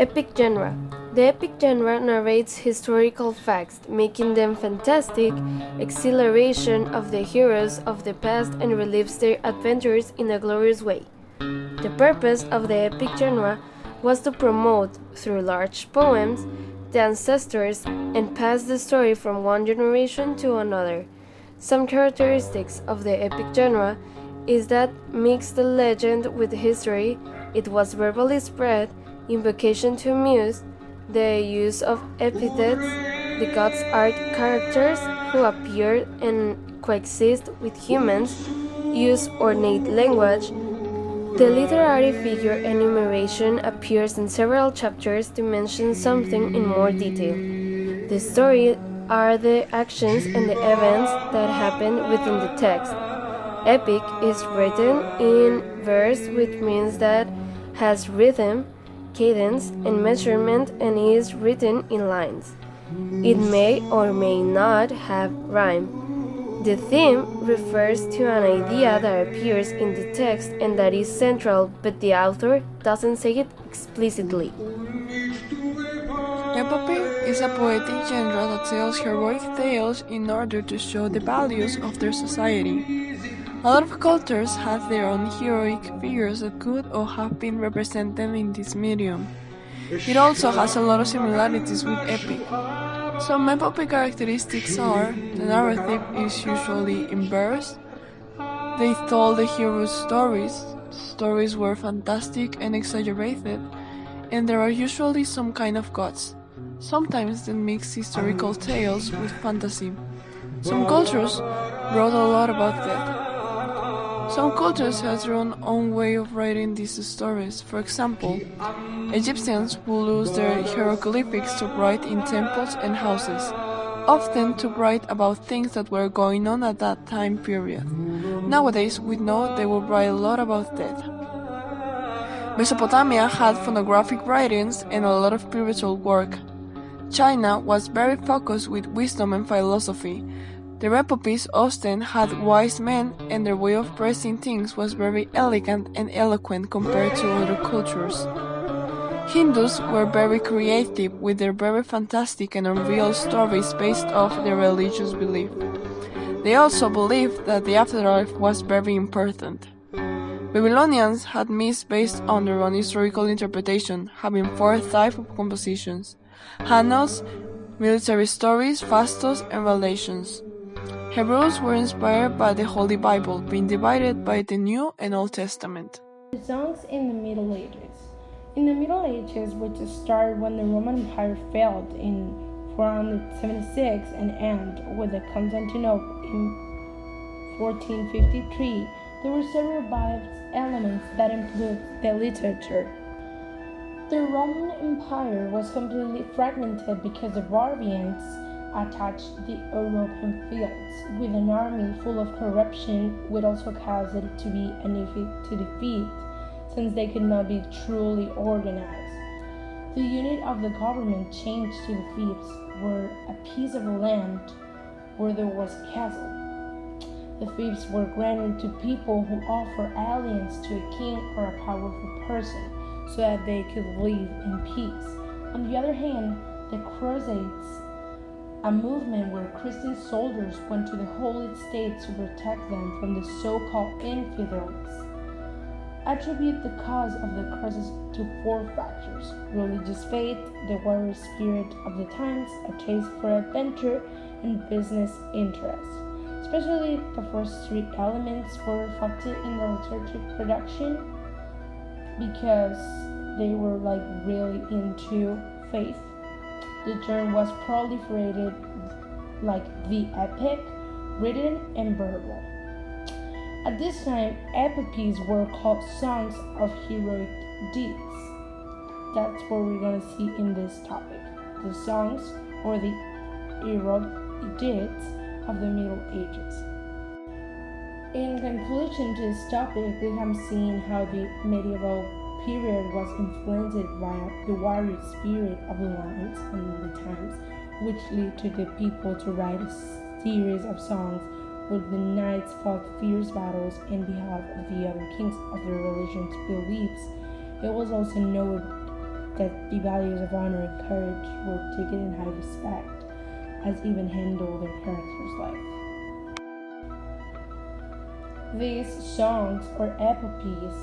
Epic genre. The epic genre narrates historical facts, making them fantastic, exhilaration of the heroes of the past and relives their adventures in a glorious way. The purpose of the epic genre was to promote, through large poems, the ancestors and pass the story from one generation to another. Some characteristics of the epic genre is that mixed the legend with history, it was verbally spread, invocation to muse, the use of epithets, the gods are characters who appear and coexist with humans, use ornate language. The literary figure enumeration appears in several chapters to mention something in more detail. The story are the actions and the events that happen within the text. Epic is written in verse, which means that has rhythm, cadence, and measurement and is written in lines. It may or may not have rhyme. The theme refers to an idea that appears in the text and that is central, but the author doesn't say it explicitly. Epopee is a poetic genre that tells heroic tales in order to show the values of their society. A lot of cultures have their own heroic figures that could or have been represented in this medium. It also has a lot of similarities with epic. Some epopee characteristics are: the narrative is usually in verse, they told the hero's stories were fantastic and exaggerated, and there are usually some kind of gods. Sometimes they mix historical tales with fantasy. Some cultures wrote a lot about death. Some cultures have their own way of writing these stories. For example, Egyptians will use their hieroglyphics to write in temples and houses, often to write about things that were going on at that time period. Nowadays, we know they will write a lot about death. Mesopotamia had phonographic writings and a lot of spiritual work. China was very focused with wisdom and philosophy. Their epopees often had wise men, and their way of expressing things was very elegant and eloquent compared to other cultures. Hindus were very creative with their very fantastic and unreal stories based off their religious belief. They also believed that the afterlife was very important. Babylonians had myths based on their own historical interpretation, having 4 types of compositions: annals, military stories, fastos, and relations. Hebrews were inspired by the Holy Bible, being divided by the New and Old Testament. The songs in the Middle Ages. In the Middle Ages, which started when the Roman Empire failed in 476 and ended with Constantinople in 1453, there were several elements that influenced the literature. The Roman Empire was completely fragmented because the barbarians attacked the European fields with an army full of corruption, which also caused it to be uneasy to defeat, since they could not be truly organized. The unit of the government changed to the fiefs, were a piece of land where there was a castle. The fiefs were granted to people who offer alliance to a king or a powerful person, so that they could live in peace. On the other hand, the Crusades, a movement where Christian soldiers went to the Holy States to protect them from the so-called infidels, attribute the cause of the crisis to 4 factors: religious faith, the warrior spirit of the times, a taste for adventure, and business interests. Especially the first 3 elements were reflected in the literature production because they were really into faith. The term was proliferated like the epic, written and verbal. At this time, epopees were called songs of heroic deeds. That's what we're going to see in this topic. The songs or the heroic deeds of the Middle Ages. In conclusion to this topic, we have seen how the medieval period was influenced by the warrior spirit of the lines and the times, which led to the people to write a series of songs where the knights fought fierce battles in behalf of the other kings of their religion's beliefs. It was also noted that the values of honor and courage were taken in high respect, as even handle their character's life. These songs or epopees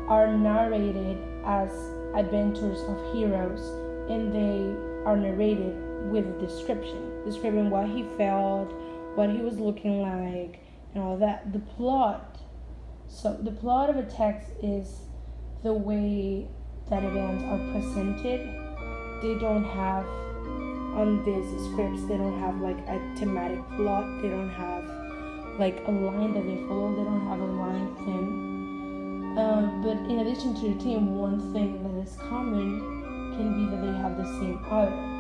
are narrated as adventures of heroes, and they are narrated with a describing what he felt, what he was looking like, and all that. The plot of a text is the way that events are presented. They don't have, on these scripts, they don't have like a thematic plot. They don't have like a line that they follow. They don't have a line theme. But in addition to the theme, one thing that is common can be that they have the same author.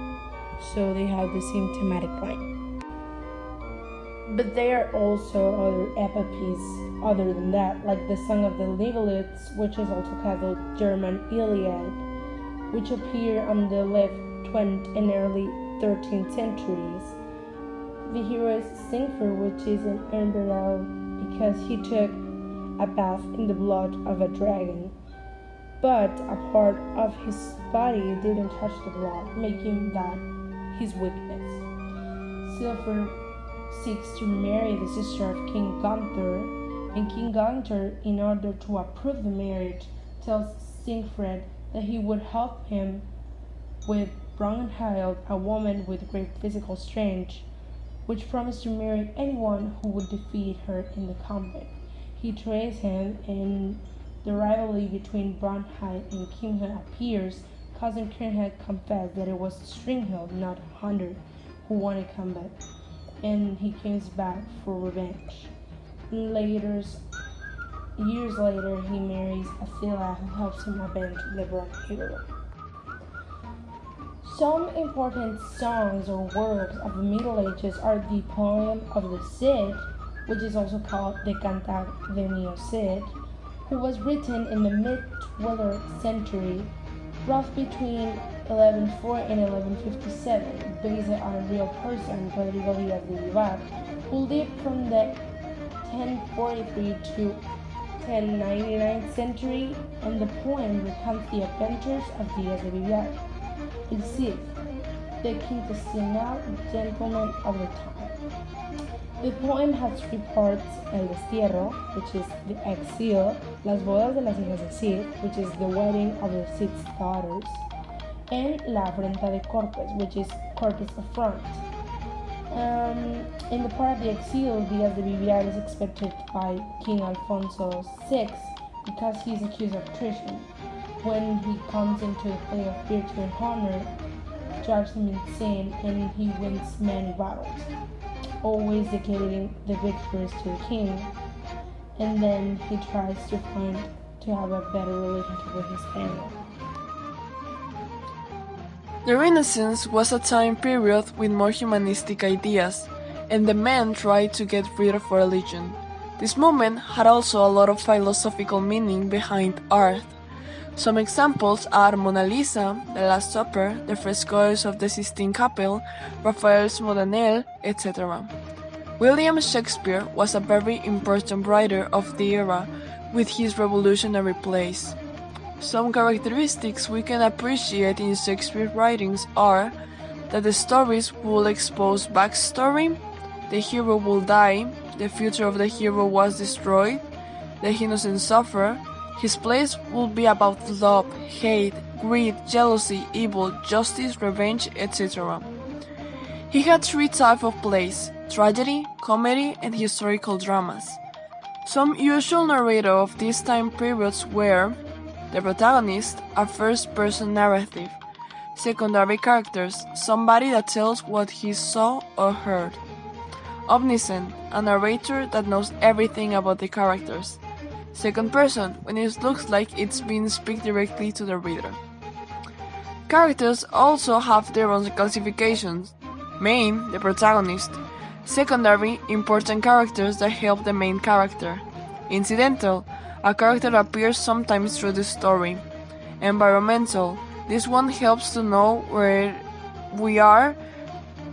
So they have the same thematic line. But there are also other epopees other than that, like the Song of the Nibelungs, which is also called the German Iliad, which appeared on the late 20th and early 13th centuries. The hero is Singford, which is an emperor because he took a bath in the blood of a dragon, but a part of his body didn't touch the blood, making that his weakness. Singford seeks to marry the sister of King Gunther, and King Gunther, in order to approve the marriage, tells Siegfried that he would help him with Brunhild, a woman with great physical strength, which promised to marry anyone who would defeat her in the combat. He trains him, and the rivalry between Brunhild and Kriemhild appears, causing Kriemhild to confess that it was Stringhild, not Hunter, who won a combat, and he comes back for revenge. Years later, he marries Attila, who helps him avenge the Brunhild. Some important songs or works of the Middle Ages are the poem of the Cid, which is also called the Cantar de Mio Cid, who was written in the mid-12th century, roughly between 1104 and 1157, based on a real person, Rodrigo Díaz de Vivar, who lived from the 1043 to 1099th century, and the poem recounts the adventures of Díaz de Vivar, el Cid, the quintessential gentleman of the time. The poem has three parts: El Destierro, which is the exile, Las bodas de las hijas de Cid, which is the wedding of the Cid's daughters, and La afrenta de Corpus, which is Corpus' affront. In the part of the exile, Díaz de Vivar is expected by King Alfonso VI because he is accused of treason. When he comes into the play of virtue and honor, drives him insane, and he wins many battles, always dedicating the victories to the king, and then he tries to have a better relationship with his family. The Renaissance was a time period with more humanistic ideas, and the men tried to get rid of religion. This movement had also a lot of philosophical meaning behind art. Some examples are Mona Lisa, The Last Supper, the frescoes of the Sistine Chapel, Raphael's Modanel, etc. William Shakespeare was a very important writer of the era with his revolutionary plays. Some characteristics we can appreciate in Shakespeare's writings are that the stories will expose backstory, the hero will die, the future of the hero was destroyed, the innocent suffer. His plays will be about love, hate, greed, jealousy, evil, justice, revenge, etc. He had three types of plays: tragedy, comedy, and historical dramas. Some usual narrators of these time periods were the protagonist, a first-person narrative; secondary characters, somebody that tells what he saw or heard; omniscient, a narrator that knows everything about the characters; second person, when it looks like it's being speak directly to the reader. Characters also have their own classifications: main, the protagonist; secondary, important characters that help the main character; incidental, a character that appears sometimes through the story; environmental, this one helps to know where we are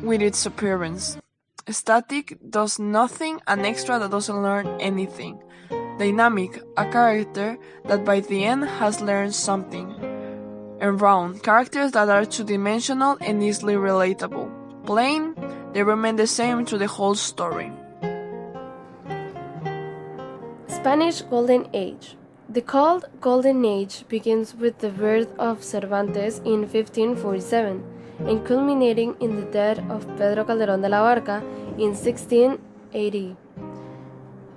with its appearance; static, does nothing, an extra that doesn't learn anything; dynamic, a character that by the end has learned something; and round, characters that are two-dimensional and easily relatable. Plain, they remain the same through the whole story. Spanish Golden Age. The called Golden Age begins with the birth of Cervantes in 1547 and culminating in the death of Pedro Calderón de la Barca in 1680.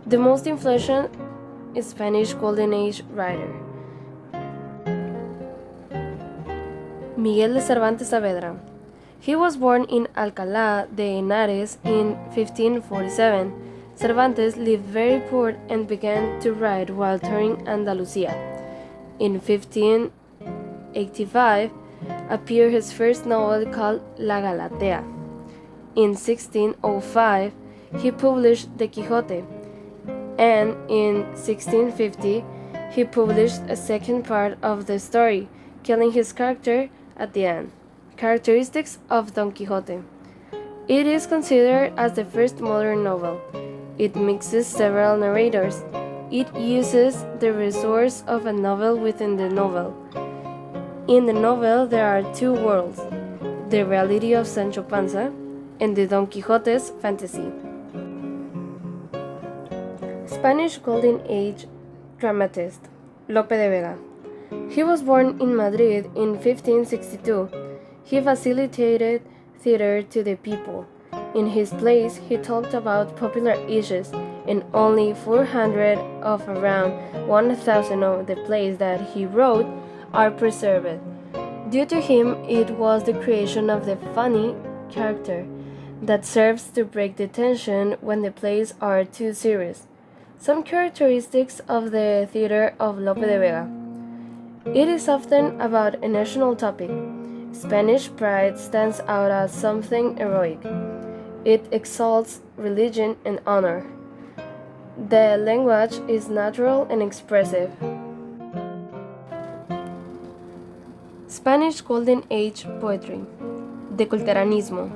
The most influential Spanish Golden Age writer. Miguel de Cervantes Saavedra. He was born in Alcalá de Henares in 1547. Cervantes lived very poor and began to write while touring Andalusia. In 1585 appeared his first novel called La Galatea. In 1605 he published The Quixote, and in 1650 he published a second part of the story, killing his character at the end. Characteristics of Don Quixote. It is considered as the first modern novel. It mixes several narrators. It uses the resource of a novel within the novel. In the novel, there are two worlds, the reality of Sancho Panza and the Don Quixote's fantasy. Spanish Golden Age dramatist Lope de Vega. He was born in Madrid in 1562. He facilitated theater to the people. In his plays, he talked about popular issues, and only 400 of around 1,000 of the plays that he wrote are preserved. Due to him, it was the creation of the funny character that serves to break the tension when the plays are too serious. Some characteristics of the theater of Lope de Vega. It is often about a national topic. Spanish pride stands out as something heroic. It exalts religion and honor. The language is natural and expressive. Spanish Golden Age poetry. The Culteranismo.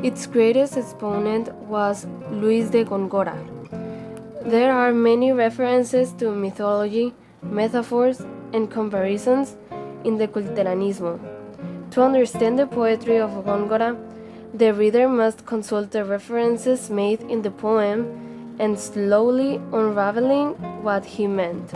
Its greatest exponent was Luis de Góngora. There are many references to mythology, metaphors, and comparisons in the Culteranismo. To understand the poetry of Góngora, the reader must consult the references made in the poem and slowly unraveling what he meant.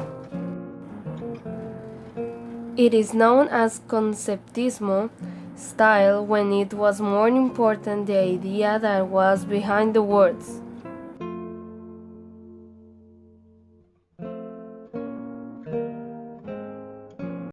It is known as conceptismo style when it was more important the idea that was behind the words.